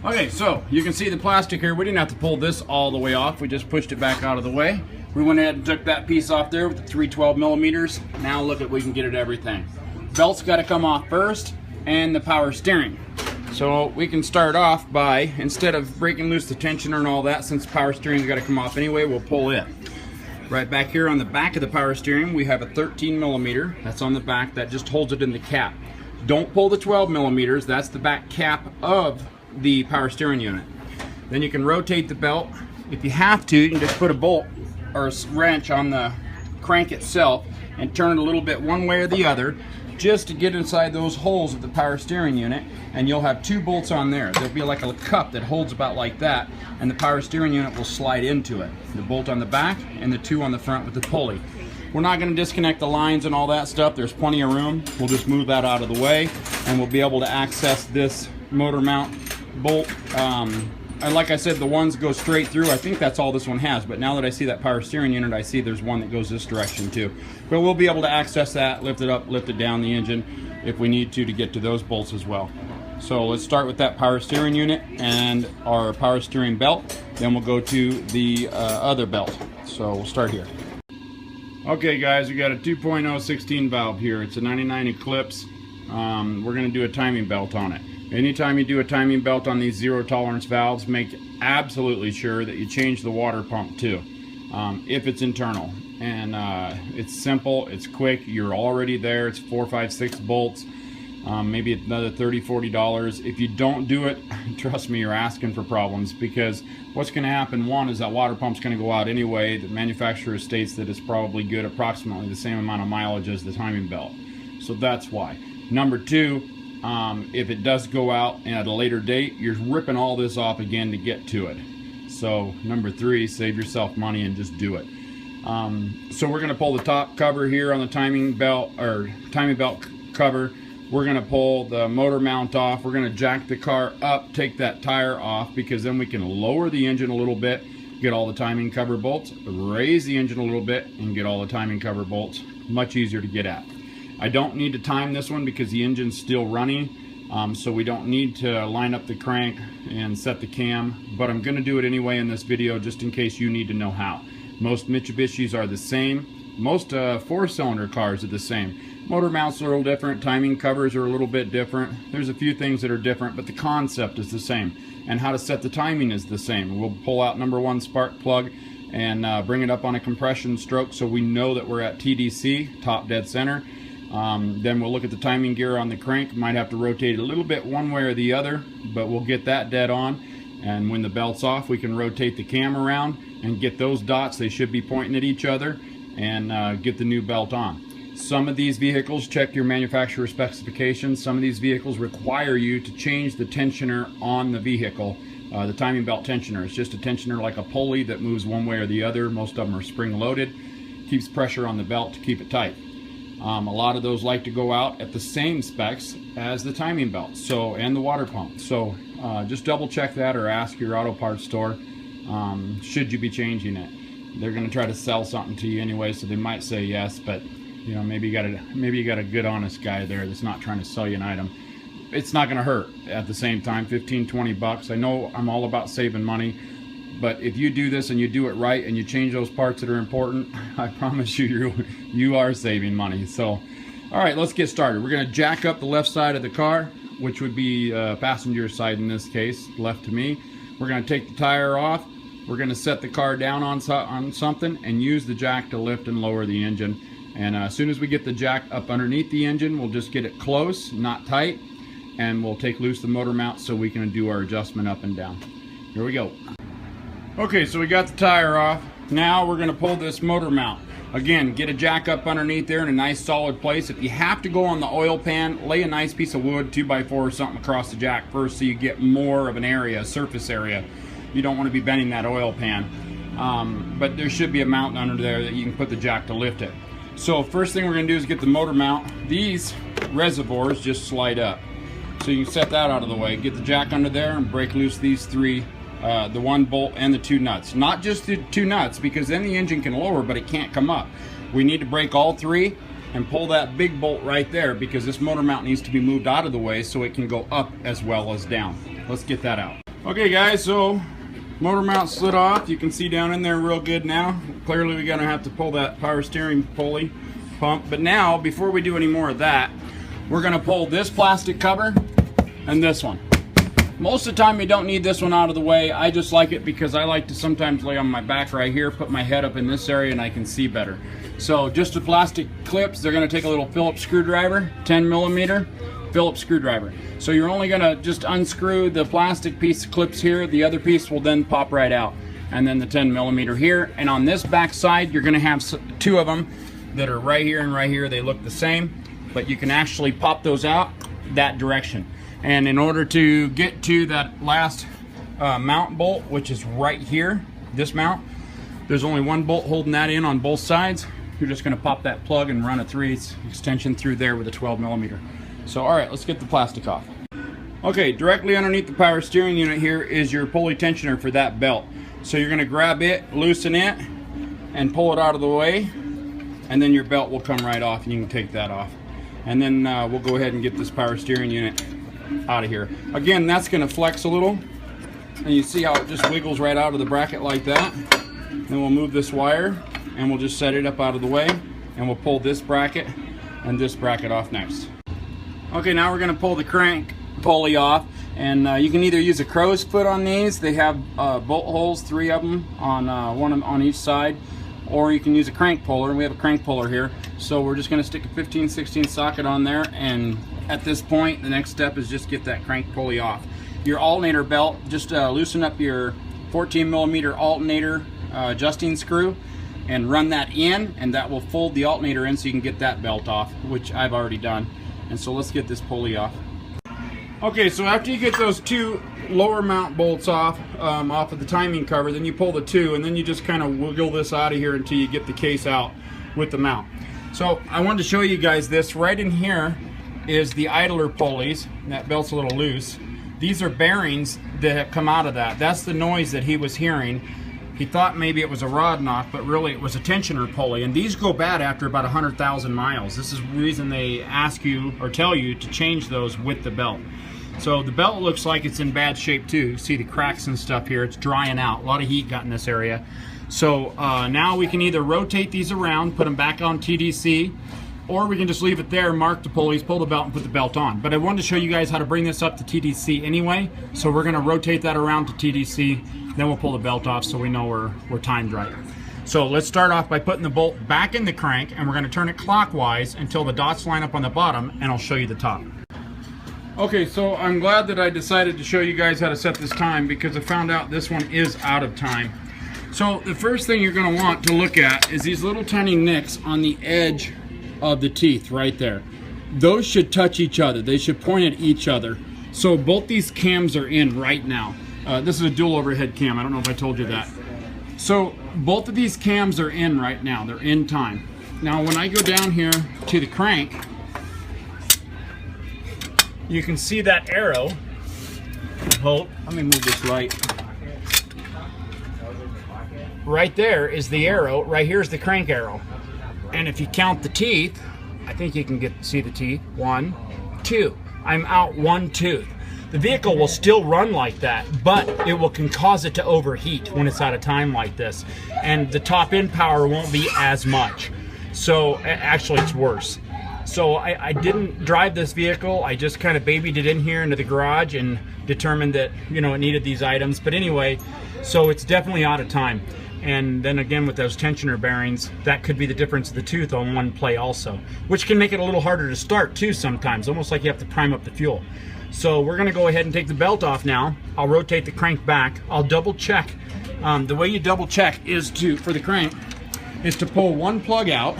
Okay, so you can see the plastic here. We didn't have to pull this all the way off. We just pushed it back out of the way. We went ahead and took that piece off there with the 312 millimeters. Now look at, we can get at everything. Belt's got to come off first, and the power steering. So we can start off by, instead of breaking loose the tensioner and all that, since the power steering's got to come off anyway, we'll pull it. Right back here on the back of the power steering, we have a 13 millimeter. That's on the back. That just holds it in the cap. Don't pull the 12 millimeters. That's the back cap of the power steering unit. Then you can rotate the belt. If you have to, you can just put a bolt or a wrench on the crank itself and turn it a little bit one way or the other just to get inside those holes of the power steering unit, and you'll have two bolts on there. There'll be like a cup that holds about like that, and the power steering unit will slide into it. The bolt on the back and the two on the front with the pulley. We're not going to disconnect the lines and all that stuff. There's plenty of room. We'll just move that out of the way, and we'll be able to access this motor mount bolt. And like I said, the ones go straight through. I think that's all this one has, but now that I see that power steering unit, I see there's one that goes this direction too. But we'll be able to access that, lift it up, lift it down the engine if we need to get to those bolts as well. So let's start with that power steering unit and our power steering belt. Then we'll go to the other belt. So we'll start here. Okay guys, we got a 2.0 16 valve here. It's a 99 Eclipse. We're going to do a timing belt on it. Anytime you do a timing belt on these zero tolerance valves, make absolutely sure that you change the water pump too, if it's internal. And it's simple, it's quick, you're already there. It's 4, 5, 6 bolts, maybe another $30–40. If you don't do it, trust me, you're asking for problems, because what's going to happen, one, is that water pump's going to go out anyway. The manufacturer states that it's probably good approximately the same amount of mileage as the timing belt, so that's why. Number two, if it does go out at a later date, you're ripping all this off again to get to it. So number three, save yourself money and just do it. So we're going to pull the top cover here on the timing belt, or timing belt cover. We're going to pull the motor mount off. We're going to jack the car up, take that tire off, because then we can lower the engine a little bit, get all the timing cover bolts, raise the engine a little bit, and get all the timing cover bolts. Much easier to get at. I don't need to time this one because the engine's still running, so we don't need to line up the crank and set the cam, but I'm going to do it anyway in this video just in case you need to know how. Most Mitsubishis are the same. Most 4-cylinder cars are the same. Motor mounts are a little different, timing covers are a little bit different. There's a few things that are different, but the concept is the same, and how to set the timing is the same. We'll pull out number 1 spark plug and bring it up on a compression stroke so we know that we're at TDC, top dead center. Then we'll look at the timing gear on the crank. Might have to rotate it a little bit one way or the other, but we'll get that dead on. And when the belt's off, we can rotate the cam around and get those dots. They should be pointing at each other, and get the new belt on. Some of these vehicles, check your manufacturer specifications. Some of these vehicles require you to change the tensioner on the vehicle. The timing belt tensioner. It's just a tensioner like a pulley that moves one way or the other. Most of them are spring loaded. Keeps pressure on the belt to keep it tight. A lot of those like to go out at the same specs as the timing belt, and the water pump. So just double check that, or ask your auto parts store should you be changing it. They're going to try to sell something to you anyway, so they might say yes, but you know, maybe you got a good honest guy there that's not trying to sell you an item. It's not going to hurt at the same time. 15–20 bucks. I know I'm all about saving money, but if you do this and you do it right and you change those parts that are important, I promise you are saving money. So all right, let's get started. We're going to jack up the left side of the car, which would be passenger side in this case, left to me. We're going to take the tire off. We're going to set the car down on something and use the jack to lift and lower the engine. And as soon as we get the jack up underneath the engine, we'll just get it close, not tight, and we'll take loose the motor mount so we can do our adjustment up and down. Here we go. Okay, so we got the tire off. Now we're going to pull this motor mount. Again, get a jack up underneath there in a nice solid place. If you have to go on the oil pan, lay a nice piece of wood, 2x4 or something across the jack first so you get more of an area, a surface area. You don't want to be bending that oil pan. But there should be a mount under there that you can put the jack to lift it. So first thing we're going to do is get the motor mount. These reservoirs just slide up. So you can set that out of the way. Get the jack under there and break loose these three, the 1 bolt and the 2 nuts. Not just the 2 nuts, because then the engine can lower but it can't come up. We need to break all 3 and pull that big bolt right there, because this motor mount needs to be moved out of the way so it can go up as well as down. Let's get that out. Okay guys, so motor mount slid off. You can see down in there real good now. Clearly we're gonna have to pull that power steering pulley pump. But now, before we do any more of that, we're gonna pull this plastic cover and this one. Most of the time you don't need this one out of the way. I just like it because I like to sometimes lay on my back right here, put my head up in this area, and I can see better. So just the plastic clips, they're gonna take a little Phillips screwdriver, 10mm Phillips screwdriver. So you're only gonna just unscrew the plastic piece clips here. The other piece will then pop right out. And then the 10mm here. And on this back side, you're gonna have two of them that are right here and right here. They look the same, but you can actually pop those out that direction. And in order to get to that last mount bolt, which is right here, this mount, there's only one bolt holding that in on both sides. You're just gonna pop that plug and run a 3/8 extension through there with a 12mm. So all right, let's get the plastic off. Okay, directly underneath the power steering unit here is your pulley tensioner for that belt. So you're gonna grab it, loosen it, and pull it out of the way, and then your belt will come right off and you can take that off. And then we'll go ahead and get this power steering unit out of here. Again, that's gonna flex a little, and you see how it just wiggles right out of the bracket like that. Then we'll move this wire, and we'll just set it up out of the way, and we'll pull this bracket and this bracket off next. Okay, now we're gonna pull the crank pulley off, and you can either use a crow's foot on these. They have bolt holes, 3 of them on one on each side, or you can use a crank puller, and we have a crank puller here. So we're just gonna stick a 15/16 socket on there, and at this point, the next step is just get that crank pulley off. Your alternator belt, just loosen up your 14mm alternator adjusting screw and run that in, and that will fold the alternator in so you can get that belt off, which I've already done. And so let's get this pulley off. Okay, so after you get those 2 lower mount bolts off of the timing cover, then you pull the 2, and then you just kind of wiggle this out of here until you get the case out with the mount. So I wanted to show you guys this. Right in here is the idler pulleys. That belt's a little loose. These are bearings that have come out of that. That's the noise that he was hearing. He thought maybe it was a rod knock, but really it was a tensioner pulley. And these go bad after about 100,000 miles. This is the reason they ask you or tell you to change those with the belt. So the belt looks like it's in bad shape too. You see the cracks and stuff here. It's drying out. A lot of heat got in this area. So now we can either rotate these around, put them back on TDC, or we can just leave it there, mark the pulleys, pull the belt, and put the belt on. But I wanted to show you guys how to bring this up to TDC anyway. So we're gonna rotate that around to TDC, then we'll pull the belt off so we know we're timed right. So let's start off by putting the bolt back in the crank, and we're gonna turn it clockwise until the dots line up on the bottom, and I'll show you the top. Okay, so I'm glad that I decided to show you guys how to set this time, because I found out this one is out of time. So the first thing you're gonna want to look at is these little tiny nicks on the edge of the teeth right there. Those should touch each other. They should point at each other. So both these cams are in right now. This is a dual overhead cam. I don't know if I told you that. So both of these cams are in right now. They're in time. Now when I go down here to the crank, you can see that arrow. Hold, let me move this light. Right there is the arrow. Right here is the crank arrow. And if you count the teeth, I think you can see the teeth. 1, 2. I'm out 1 tooth. The vehicle will still run like that, but it can cause it to overheat when it's out of time like this. And the top end power won't be as much. So actually it's worse. So I didn't drive this vehicle. I just kind of babied it in here into the garage and determined that, you know, it needed these items. But anyway, so it's definitely out of time. And then again with those tensioner bearings, that could be the difference of the tooth on one play also, which can make it a little harder to start too sometimes, almost like you have to prime up the fuel. So we're gonna go ahead and take the belt off now. I'll rotate the crank back. I'll double check. The way you double check is for the crank, is to pull one plug out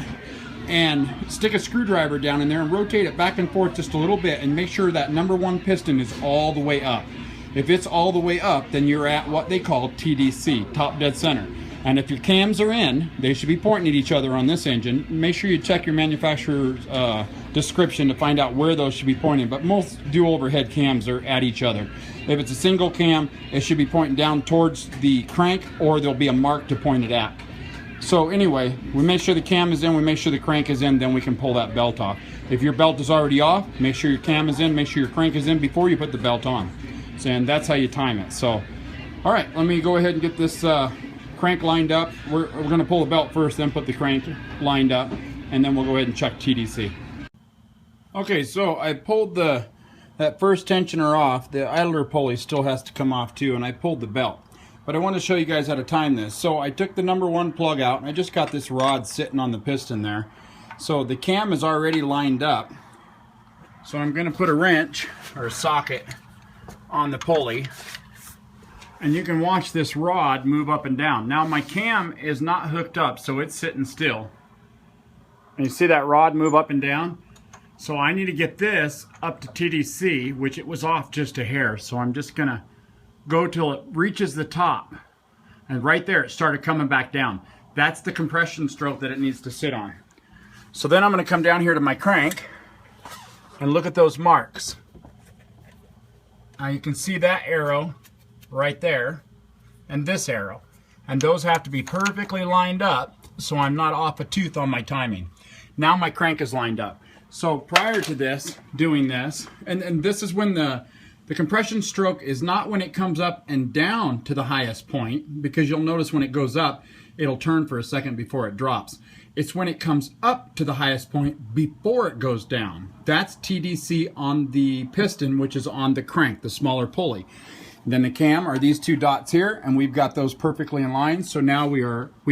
and stick a screwdriver down in there and rotate it back and forth just a little bit and make sure that number 1 piston is all the way up. If it's all the way up, then you're at what they call TDC, top dead center. And if your cams are in, they should be pointing at each other on this engine. Make sure you check your manufacturer's description to find out where those should be pointing. But most dual overhead cams are at each other. If it's a single cam, it should be pointing down towards the crank, or there'll be a mark to point it at. So anyway, we make sure the cam is in, we make sure the crank is in, then we can pull that belt off. If your belt is already off, make sure your cam is in, make sure your crank is in before you put the belt on. and that's how you time it. So, all right, let me go ahead and get this crank lined up. We're going to pull the belt first, then put the crank lined up, and then we'll go ahead and check TDC. Okay, so I pulled that first tensioner off. The idler pulley still has to come off too, and I pulled the belt. But I want to show you guys how to time this. So I took the number 1 plug out, and I just got this rod sitting on the piston there. So the cam is already lined up. So I'm going to put a wrench or a socket on the pulley, and you can watch this rod move up and down. Now my cam is not hooked up, so it's sitting still. And you see that rod move up and down? So I need to get this up to TDC, which it was off just a hair. So I'm just going to go till it reaches the top, and right there it started coming back down. That's the compression stroke that it needs to sit on. So then I'm going to come down here to my crank and look at those marks. Now you can see that arrow right there and this arrow, and those have to be perfectly lined up so I'm not off a tooth on my timing. Now my crank is lined up. So prior to this, doing this, and this is when the compression stroke is not when it comes up and down to the highest point, because you'll notice when it goes up, it'll turn for a second before it drops. It's when it comes up to the highest point before it goes down. That's TDC on the piston, which is on the crank, the smaller pulley. Then the cam are these 2 dots here, and we've got those perfectly in line. So now we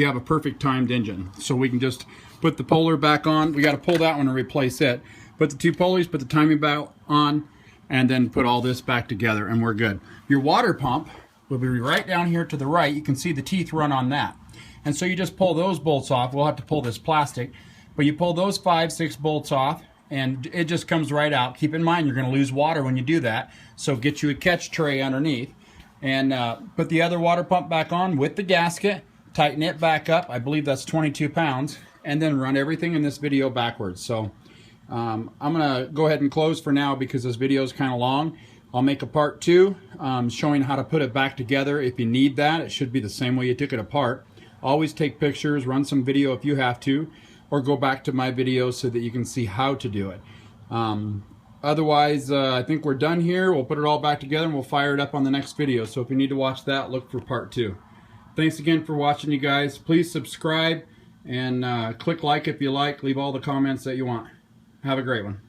have a perfect timed engine. So we can just put the puller back on. We got to pull that one and replace it. Put the 2 pulleys, put the timing belt on, and then put all this back together, and we're good. Your water pump will be right down here to the right. You can see the teeth run on that. And so you just pull those bolts off. We'll have to pull this plastic, but you pull those 5-6 bolts off, and it just comes right out. Keep in mind, you're going to lose water when you do that, so get you a catch tray underneath, and put the other water pump back on with the gasket, tighten it back up. I believe that's 22 pounds, and then run everything in this video backwards. So I'm going to go ahead and close for now because this video is kind of long. I'll make a part 2 showing how to put it back together if you need that. It should be the same way you took it apart. Always take pictures, run some video if you have to, or go back to my videos so that you can see how to do it. Otherwise, I think we're done here. We'll put it all back together and we'll fire it up on the next video. So if you need to watch that, look for part 2. Thanks again for watching, you guys. Please subscribe and click like if you like. Leave all the comments that you want. Have a great one.